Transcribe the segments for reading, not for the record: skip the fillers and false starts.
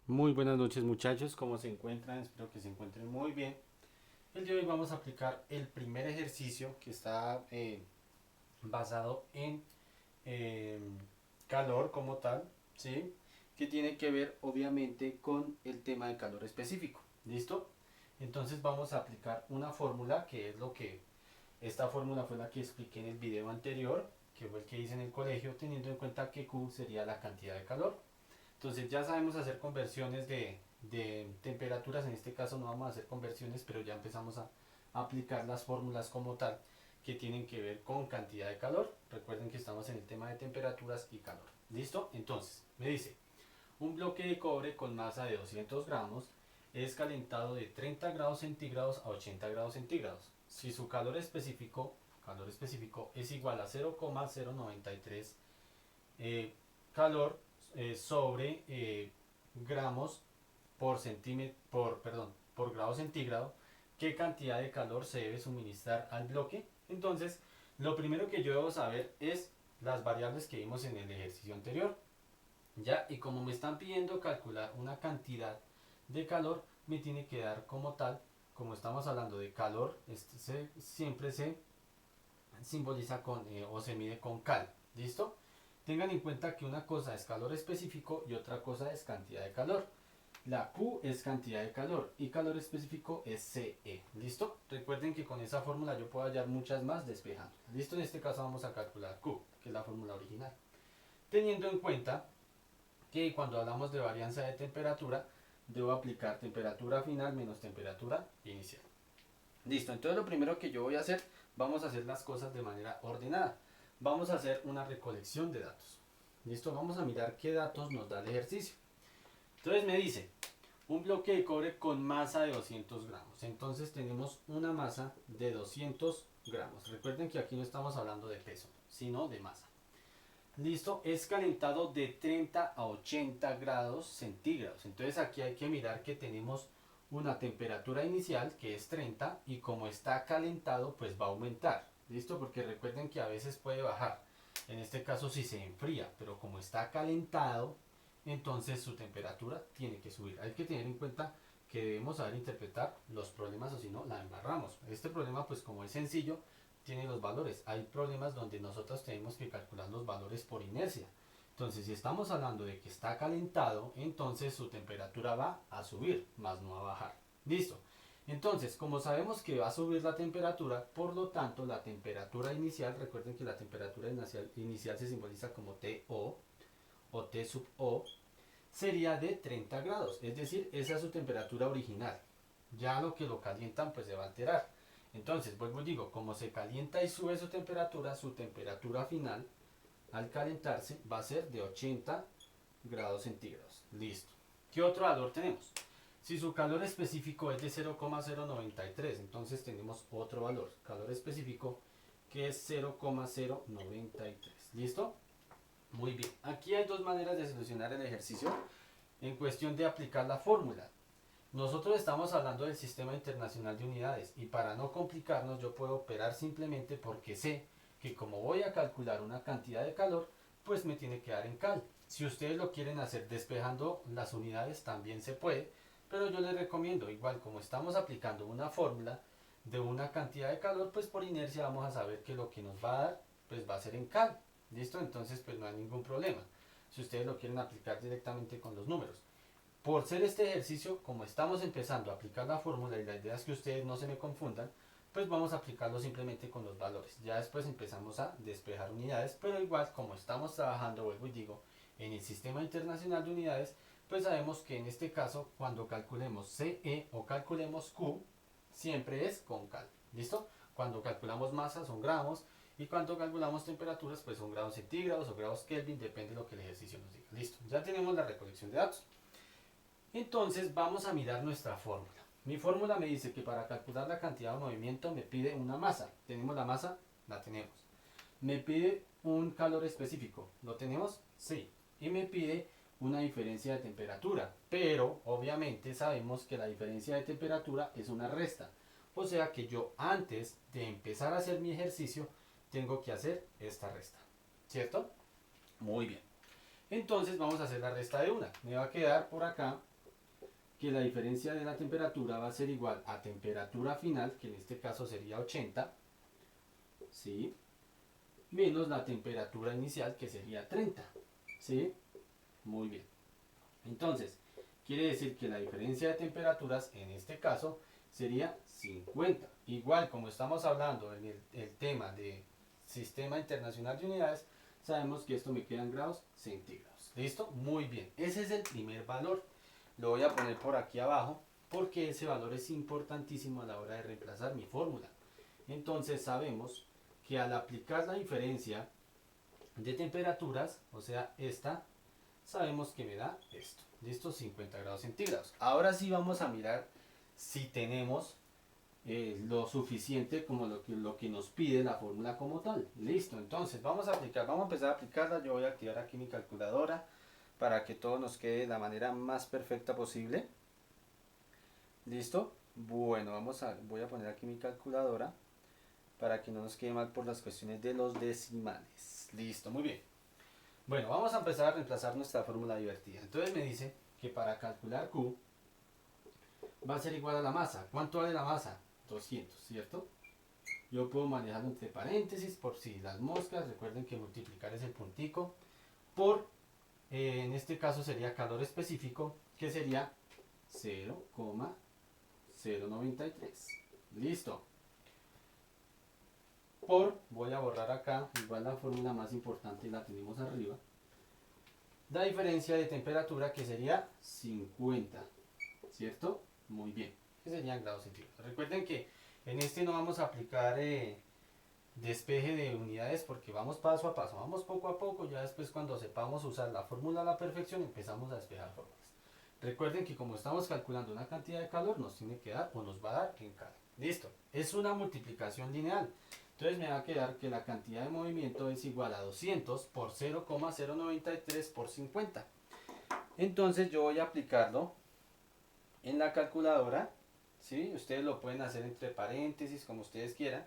Muy buenas noches muchachos, ¿cómo se encuentran? Espero que se encuentren muy bien. El día de hoy vamos a aplicar el primer ejercicio que está basado en eh, calor como tal, ¿sí? Que tiene que ver obviamente con el tema de calor específico. ¿Listo? Entonces vamos a aplicar una fórmula que es lo que esta fórmula fue la que expliqué en el video anterior, que fue el que hice en el colegio, teniendo en cuenta que Q sería la cantidad de calor. Entonces ya sabemos hacer conversiones de temperaturas, en este caso no vamos a hacer conversiones, pero ya empezamos a aplicar las fórmulas como tal que tienen que ver con cantidad de calor. Recuerden que estamos en el tema de temperaturas y calor. ¿Listo? Entonces, me dice, un bloque de cobre con masa de 200 gramos es calentado de 30 grados centígrados a 80 grados centígrados. Si su calor específico es igual a 0,093 calor sobre gramos por centímetro, por grado centígrado, qué cantidad de calor se debe suministrar al bloque. Entonces, lo primero que yo debo saber es las variables que vimos en el ejercicio anterior. Ya, y como me están pidiendo calcular una cantidad de calor, me tiene que dar como tal, como estamos hablando de calor, siempre se simboliza con o se mide con cal. ¿Listo? Tengan en cuenta que una cosa es calor específico y otra cosa es cantidad de calor. La Q es cantidad de calor y calor específico es CE. ¿Listo? Recuerden que con esa fórmula yo puedo hallar muchas más despejando. ¿Listo? En este caso vamos a calcular Q, que es la fórmula original. Teniendo en cuenta que cuando hablamos de varianza de temperatura, debo aplicar temperatura final menos temperatura inicial. Listo, entonces lo primero que yo voy a hacer, vamos a hacer las cosas de manera ordenada. Vamos a hacer una recolección de datos. Listo, vamos a mirar qué datos nos da el ejercicio. Entonces me dice, un bloque de cobre con masa de 200 gramos. Entonces tenemos una masa de 200 gramos. Recuerden que aquí no estamos hablando de peso, sino de masa. Listo, es calentado de 30 a 80 grados centígrados. Entonces aquí hay que mirar que tenemos una temperatura inicial que es 30 y como está calentado pues va a aumentar. Listo, porque recuerden que a veces puede bajar. En este caso si se enfría, pero como está calentado, entonces su temperatura tiene que subir. Hay que tener en cuenta que debemos saber interpretar los problemas o si no la embarramos. Este problema pues como es sencillo, tiene los valores. Hay problemas donde nosotros tenemos que calcular los valores por inercia. Entonces, si estamos hablando de que está calentado, entonces su temperatura va a subir, más no a bajar. Listo. Entonces, como sabemos que va a subir la temperatura, por lo tanto, la temperatura inicial, recuerden que la temperatura inicial se simboliza como TO o T sub O, sería de 30 grados. Es decir, esa es su temperatura original. Ya lo que lo calientan, pues se va a alterar. Entonces, vuelvo y digo, como se calienta y sube su temperatura final al calentarse va a ser de 80 grados centígrados. Listo. ¿Qué otro valor tenemos? Si su calor específico es de 0,093, entonces tenemos otro valor, calor específico, que es 0,093. ¿Listo? Muy bien. Aquí hay dos maneras de solucionar el ejercicio en cuestión de aplicar la fórmula. Nosotros estamos hablando del Sistema Internacional de Unidades y para no complicarnos yo puedo operar simplemente porque sé que como voy a calcular una cantidad de calor, pues me tiene que dar en cal. Si ustedes lo quieren hacer despejando las unidades también se puede, pero yo les recomiendo, igual como estamos aplicando una fórmula de una cantidad de calor, pues por inercia vamos a saber que lo que nos va a dar pues va a ser en cal. ¿Listo? Entonces pues no hay ningún problema. Si ustedes lo quieren aplicar directamente con los números. Por ser este ejercicio, como estamos empezando a aplicar la fórmula y la idea es que ustedes no se me confundan, pues vamos a aplicarlo simplemente con los valores. Ya después empezamos a despejar unidades, pero igual como estamos trabajando, vuelvo y digo, en el Sistema Internacional de Unidades, pues sabemos que en este caso, cuando calculemos CE o calculemos Q, siempre es con cal. ¿Listo? Cuando calculamos masa son gramos y cuando calculamos temperaturas pues son grados centígrados o grados Kelvin, depende de lo que el ejercicio nos diga. Listo, ya tenemos la recolección de datos. Entonces vamos a mirar nuestra fórmula. Mi fórmula me dice que para calcular la cantidad de movimiento me pide una masa. ¿Tenemos la masa? La tenemos. Me pide un calor específico. ¿Lo tenemos? Sí. Y me pide una diferencia de temperatura. Pero obviamente sabemos que la diferencia de temperatura es una resta. O sea que yo antes de empezar a hacer mi ejercicio tengo que hacer esta resta. ¿Cierto? Muy bien. Entonces vamos a hacer la resta de una. Me va a quedar por acá que la diferencia de la temperatura va a ser igual a temperatura final, que en este caso sería 80, ¿sí? Menos la temperatura inicial, que sería 30, ¿sí? Muy bien. Entonces, quiere decir que la diferencia de temperaturas en este caso sería 50. Igual, como estamos hablando en el tema de Sistema Internacional de Unidades, sabemos que esto me queda en grados centígrados. ¿Listo? Muy bien. Ese es el primer valor. Lo voy a poner por aquí abajo porque ese valor es importantísimo a la hora de reemplazar mi fórmula. Entonces sabemos que al aplicar la diferencia de temperaturas, o sea, esta, sabemos que me da esto. ¿Listo? 50 grados centígrados. Ahora sí vamos a mirar si tenemos lo suficiente como lo que nos pide la fórmula como tal. Listo, entonces vamos a empezar a aplicarla. Yo voy a activar aquí mi calculadora para que todo nos quede de la manera más perfecta posible. ¿Listo? Bueno, voy a poner aquí mi calculadora para que no nos quede mal por las cuestiones de los decimales. Listo, muy bien. Bueno, vamos a empezar a reemplazar nuestra fórmula divertida. Entonces me dice que para calcular Q va a ser igual a la masa. ¿Cuánto vale la masa? 200, ¿cierto? Yo puedo manejarlo entre paréntesis por si las moscas. Recuerden que multiplicar es el puntico por, en este caso sería calor específico, que sería 0,093. Listo. Voy a borrar acá, igual la fórmula más importante la tenemos arriba. La diferencia de temperatura que sería 50, ¿cierto? Muy bien, que serían grados centígrados. Recuerden que en este no vamos a aplicar despeje de unidades porque vamos paso a paso, vamos poco a poco, ya después cuando sepamos usar la fórmula a la perfección empezamos a despejar fórmulas. Recuerden que como estamos calculando una cantidad de calor nos tiene que dar o nos va a dar en cada. Listo, es una multiplicación lineal. Entonces me va a quedar que la cantidad de movimiento es igual a 200 por 0,093 por 50. Entonces yo voy a aplicarlo en la calculadora, ¿sí? Ustedes lo pueden hacer entre paréntesis como ustedes quieran.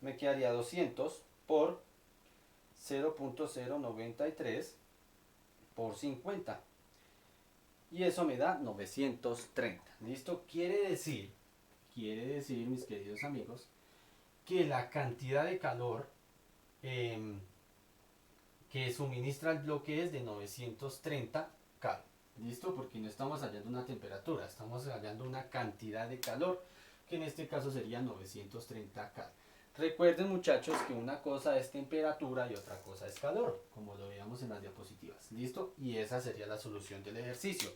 Me quedaría 200 por 0,093 por 50. Y eso me da 930. ¿Listo? Quiere decir, mis queridos amigos, que la cantidad de calor que suministra el bloque es de 930 K. ¿Listo? Porque no estamos hallando una temperatura, estamos hallando una cantidad de calor, que en este caso sería 930 K. Recuerden, muchachos, que una cosa es temperatura y otra cosa es calor, como lo veíamos en las diapositivas. ¿Listo? Y esa sería la solución del ejercicio.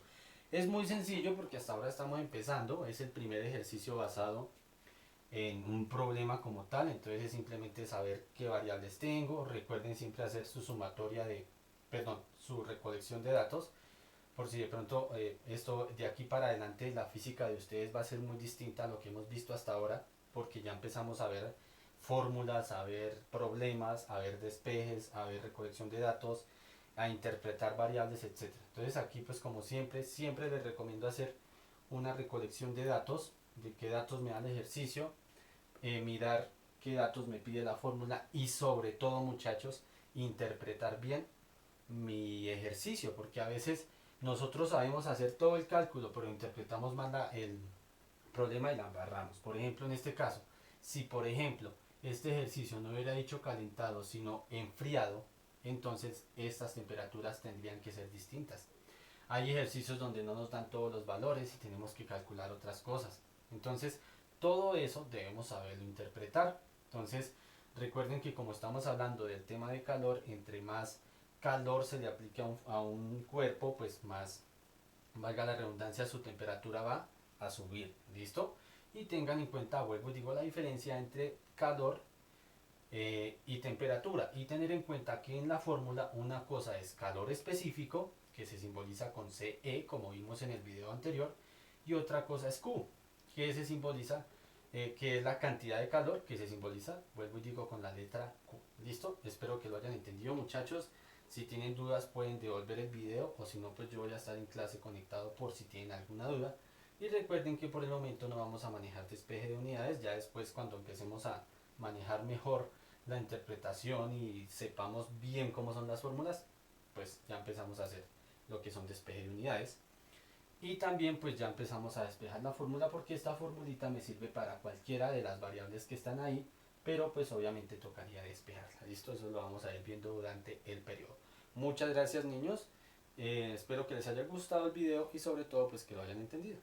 Es muy sencillo porque hasta ahora estamos empezando, es el primer ejercicio basado en un problema como tal, entonces es simplemente saber qué variables tengo. Recuerden siempre hacer su sumatoria su recolección de datos, por si de pronto esto de aquí para adelante la física de ustedes va a ser muy distinta a lo que hemos visto hasta ahora, porque ya empezamos a ver fórmulas, a ver problemas, a ver despejes, a ver recolección de datos, a interpretar variables, etcétera. Entonces aquí pues como siempre les recomiendo hacer una recolección de datos, de qué datos me da el ejercicio, mirar qué datos me pide la fórmula y sobre todo, muchachos, interpretar bien mi ejercicio, porque a veces nosotros sabemos hacer todo el cálculo pero interpretamos mal el problema y la embarramos. Por ejemplo, en este caso, si por ejemplo este ejercicio no hubiera dicho calentado sino enfriado, entonces estas temperaturas tendrían que ser distintas. Hay ejercicios donde no nos dan todos los valores y tenemos que calcular otras cosas. Entonces, todo eso debemos saberlo interpretar. Entonces, recuerden que como estamos hablando del tema de calor, entre más calor se le aplique a un cuerpo, pues más, valga la redundancia, su temperatura va a subir. ¿Listo? Y tengan en cuenta, vuelvo y digo, la diferencia entre calor y temperatura. Y tener en cuenta que en la fórmula una cosa es calor específico, que se simboliza con CE, como vimos en el video anterior, y otra cosa es Q, que se simboliza, que es la cantidad de calor, que se simboliza, vuelvo y digo, con la letra Q. ¿Listo? Espero que lo hayan entendido, muchachos. Si tienen dudas pueden devolver el video, o si no, pues yo voy a estar en clase conectado por si tienen alguna duda. Y recuerden que por el momento no vamos a manejar despeje de unidades, ya después cuando empecemos a manejar mejor la interpretación y sepamos bien cómo son las fórmulas, pues ya empezamos a hacer lo que son despeje de unidades. Y también pues ya empezamos a despejar la fórmula porque esta formulita me sirve para cualquiera de las variables que están ahí, pero pues obviamente tocaría despejarla. Listo, eso lo vamos a ir viendo durante el periodo. Muchas gracias niños, espero que les haya gustado el video y sobre todo pues que lo hayan entendido.